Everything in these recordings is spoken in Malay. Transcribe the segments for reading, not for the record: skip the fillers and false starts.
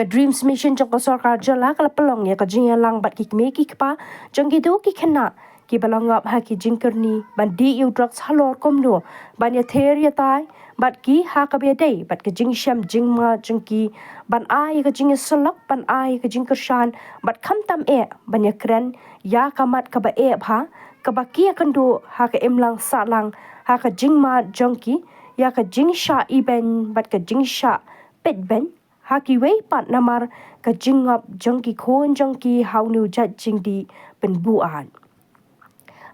dreams mission jong ko sarkar jala kala pelong ya ka jing lang bat ki me ki pa jong ki do ki khna ki balangap ha ki jingkerni ban di you drugs halor komno ban ya ther ya tai bat ki ha ka be dei bat ka jing sham jing ma jing ki ban ai ka jing salak ban ai ka jing kershan bat kham tam e ban ya kren ya kamat ka ba e bha ka ba ki kan do ha ka emlang sa lang ha ka jing ma jong ki ya ka jing sha iben bat ka jing sha pet ben ha ki wei pat namar ka jing up jong ki khon jong ki how nu jat jing di ben bu an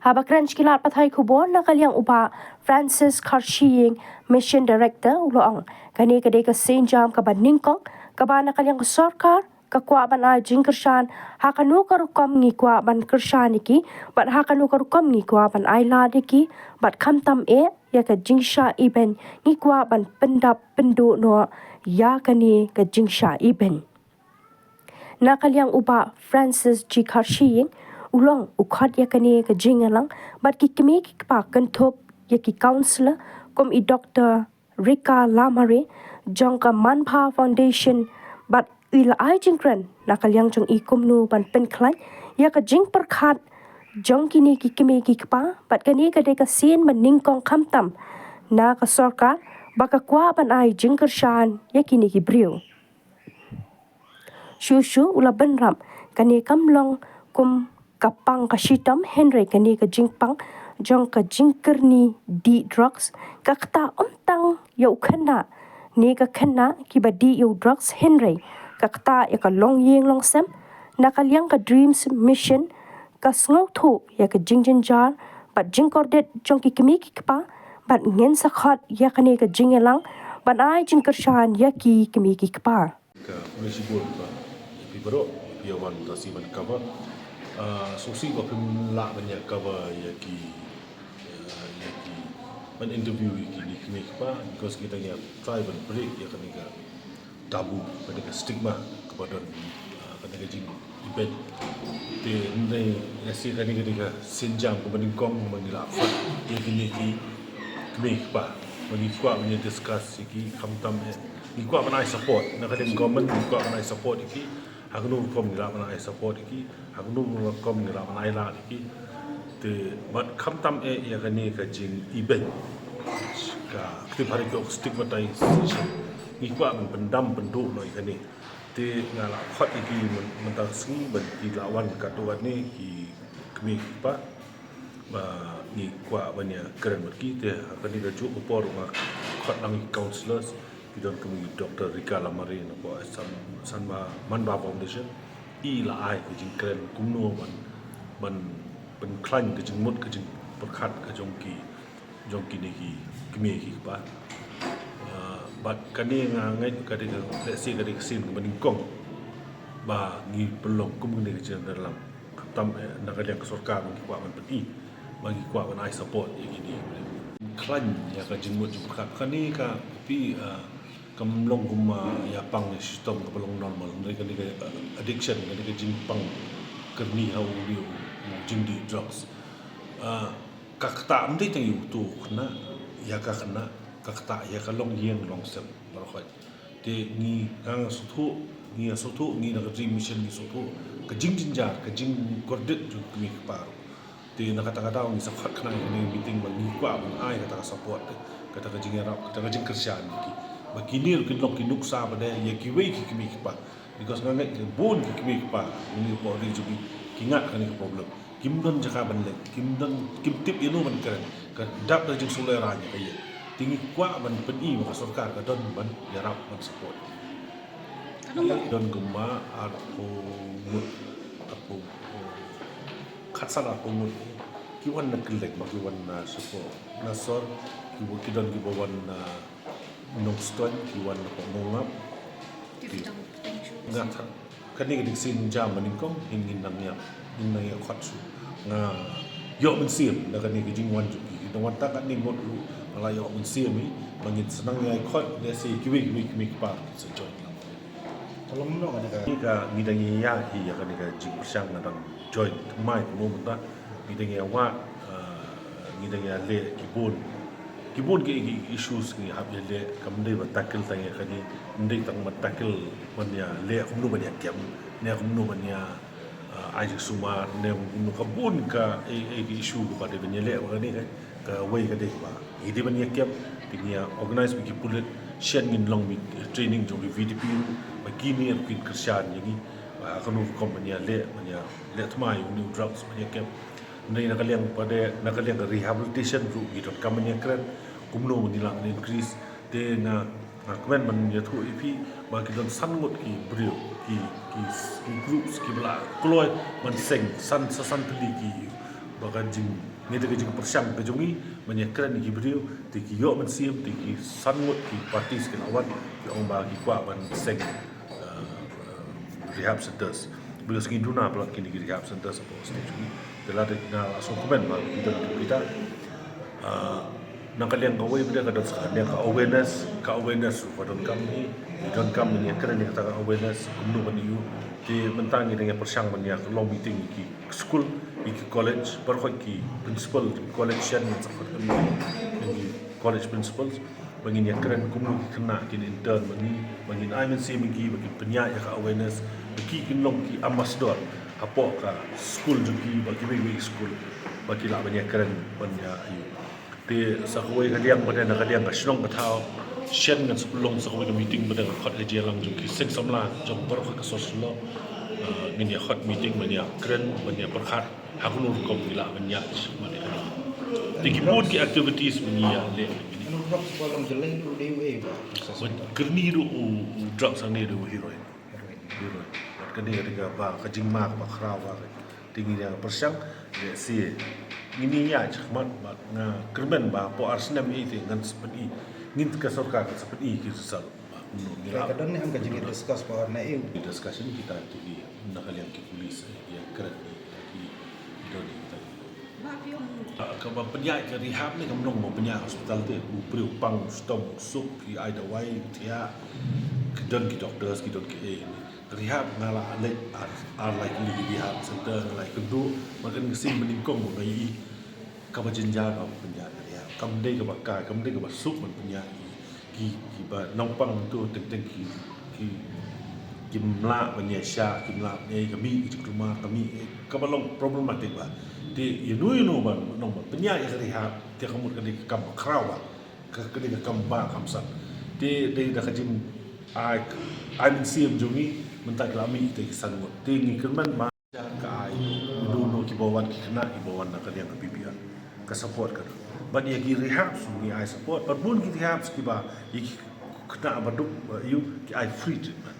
Haba Crunch kilat pathai kubon na kalyang upa Francis Karshiing Mission Director uloang kani kadai ka Saint Jam ka baningkong ka ba na kalyang sarkar ka kwa ban a jing kershan ha kanu karukam ngi kwa ban kershan iki bat ha kanu karukam ngi kwa ban ai la iki bat kham tam e ya ka jingsha iben ngi kwa ban pendap pendu no ya kani ka jingsha iben na kalyang upa Francis G Karshiing ulong ukhat ya kani ka jingalang bat ki kemi ki pa kan thop ya ki counselor kom I Dr. Rika Lamare jong ka Manpa Foundation bat ila ai jingkran na kalyang jong I kumnu ban pen klan ya ka jing perkhat jong kini ki kemi ki pa bat kani ka de ka sin ban ningkong khamtam na ka sarkar baka kwa ban ai jingkershan ya kini ki brio Shushu ula benram kani kamlong kum kapang kashitam Henry kani ka jingpang jong ka jingkerni di drugs ka kta omtang yau khana ni ka khana ki ba di yau drugs Henry ka kta ya ka long yeng long sem na ka liang ka dreams mission ka sngo thu ya ka jingjin jar bat jingkordet jong ki kemi ki pa bat ngen sakhat ya kani ka jingelang ban ai jingkershan ya ki kemi ki pa ka mesibol pa pibro ya wan tasi ban cover susi ko pim la banyak cover ya ki ban interview ki ni kini pa because kita ya try ban break ya kan ga tabu pada ka stigma kepada kan ga jing ibet te ndai ya si kan ga sinjam ko ban kom ban la fa ya kini ki kini pa bagi kuat punya discuss ki khamtam ni kuat banai support na kadang government kuat banai support ki agnu kom ni la banai support ki agnu kom ni la banai la ki te bat khamtam ya kani ka jing ibet ka ti hari ko stigmatization ni kuat pendam penduk noi kani te ngala khot ki mental sing ban ki lawan ka tu ni ki kemi pa ba ni kwa banya keren berki te akan diraju upor rumah khot lang counselors bidon kami Dr. Rika Lamare na ko sanma Manpa Foundation I la ai ke jing keren kumno ban ban klan ke jing mut ke jing perkhat ke jong ki ni ki kemi ki pa bat kani ngai ka de le si ka de sim ke baningkong ba ni pelong kum ni ke jing dalam tam na ka yang sarkar ki kwa ban peti bagi kuat ban ai support ini klan ya ka jingmut juga kani ka pi kamlong guma ya pang sistem ka belong normal mereka ni addiction ni ka jingpang kerni hau liu jingdi drugs ka kta amde tang yu tu khna ya ka khna ka kta ya ka long yeng long sem bar khoi te ni ang suthu ni na ka dream mission ni suthu ka jingjinjar ka jing kordet ju mi paru ti nakata-kata ni sakhat kana ni meeting bang ni kwa bang ai kata support kata ka jingera kata ka jing kershan ki bakinir kinlok kinuksa pada ya kiwe ki kimi pa because ngangai ki bon ki kimi pa ni po ri jubi kingat kan ki problem kimdon jaka ban le kimdon kim tip inu ban keren ka dap da jing sulera nya kaya tingi kwa ban peni ka sarkar ka don ban yarap ban support don guma aku khatsala ko kiwan na kilek makiwan na supo nasor kidan kibawan na nungston kiwan na pamungap ngat kani ga diksin jam maningkong hingin nang ya khatsu nga yo men sim na kani ga jingwan juki na wanta kan ni ngot lu ala yo men sim mi mangit senang ya khat le si kiwi pa sa join tolong no ka ni ka midang ya hi ya kani ga jing sang na dang join mai mo mata midang ya wa midang ya le kibun kibun ke issues ni hab le kam dei ba tackle tang ya kani ndei tang ma tackle mania le kum nu mania kem ne kum nu mania Isaac Sumar ne nu kabun ka issue ba de benya le wa ni ka wei ka de ba idi mania kem pinya organize bi pulit shen ngin long mi training jo VDP ba kini ki krishan ni ba kanu kom mania le thmai new drugs mania kem nei nakaliang pada nakaliang rehabilitation ru gidot kamanya kran kumno nila increase te na kwen man ya thu ipi ba kidon sangot ki brio ki groups ki bla kloy man seng san pili ki ba kan jing ni de jing persyang ke jungi manya kran ki brio te ki yo man sim te ki sangot ki parties ki lawan ki ong ba ki kwa man seng rehab centers because kita na pula kini rehab centers apa stage ni telah na asal komen ma kita nakaliang kawai benda kadang sekalian ka awareness wadon kami don kami ni kena ni kata awareness kumnu baniu di mentang ni dengan persang bania long meeting ki school ki college berkhoi ki principal college yang sakot kami college principals bagi ni keren kumnu kena kin intern bagi I mean see bagi penyak ya ka awareness bagi kinong ki ambassador apa ka school juga bagi school bagi lah banyak keren banyak ayu di sakawai kaliang pada nak kaliang ka shlong ka thao shen ngan sepulong sakawai ka meeting pada khot aja lang jong ki sek samla jong bar ka soslo ngin ya khot meeting banyak keren banyak perkhat hakun kom gila banyak mana tiki bod ki activities banyak le drug kolom jelai lu dewe kerni ru drug sang ni ru heroin kani ketika ba kajing mak ba khrau ba tinggi yang persang dia si ini ya cakmat ba na kermen ba po arsenal itu ngan seperti ngin ka sorka ka seperti ki sal kadang ni am kajing discuss pa na eu discussion kita di nakalian ki polis ya keren di doni ka ba penyak ke rehab ni kam nong mo penyak hospital tu priu pang stom sup ki ai da wai tia kedon ki doctors ki don ki rehab ngala alek are like li rehab center like kedua makan ngesim meningkong ngai ka ba jenja ka penyak ya kam dei ka ba ka kam dei ka ba sup man penyak ki ba nong pang tu teng ki mla banya sya ki mla nei kami ki rumah kami ka ba long problematic ba di you ba nong ba penyak ya rehab ti kamu ka di kam krau ba ka di kam ba kam san di da ka jim ai min sim jungi mentak lami te sangot tingi kerman ma ka ai no ki bawan ki kena ki bawan nak dia ke PPR ka support ka but ya ki rehab sungi ai support but bun ki rehab ki ba ki kena baduk you ki ai free treatment